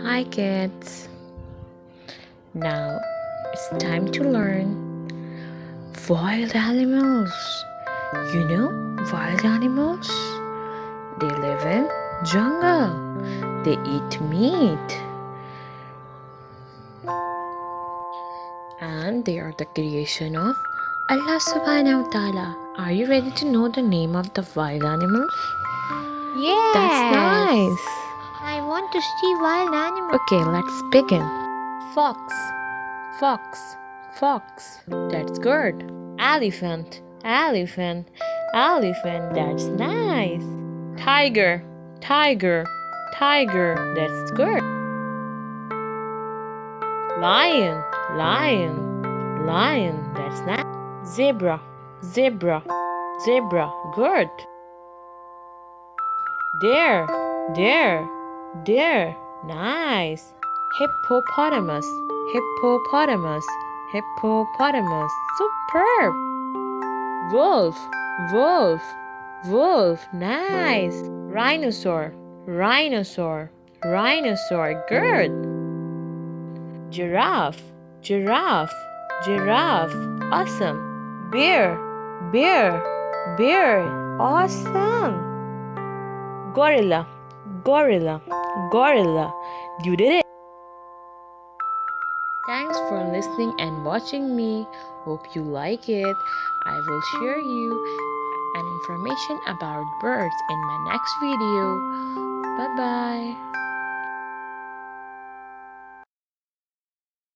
Hi kids. Now it's time to learn wild animals. You know wild animals? They live in jungle. They eat meat. And they are the creation of Allah subhanahu wa ta'ala. Are you ready to know the name of the wild animals? Yes. That's nice. I want to see wild animals. Okay, let's begin. Fox, fox, fox. That's good. Elephant, elephant, elephant. That's nice. Tiger, tiger, tiger. That's good. Lion, lion, lion. That's nice. Zebra, zebra, zebra. Good. Deer, deer, deer. Nice. Hippopotamus, hippopotamus, hippopotamus. Superb. Wolf, wolf, wolf. Nice. Rhinoceros, rhinoceros, rhinoceros. Good. Giraffe, giraffe, giraffe. Awesome. Bear, bear, bear. Awesome. Gorilla, gorilla, gorilla. You did it. Thanks for listening and watching me. Hope you like it. I will share you an information about birds in my next video. Bye bye.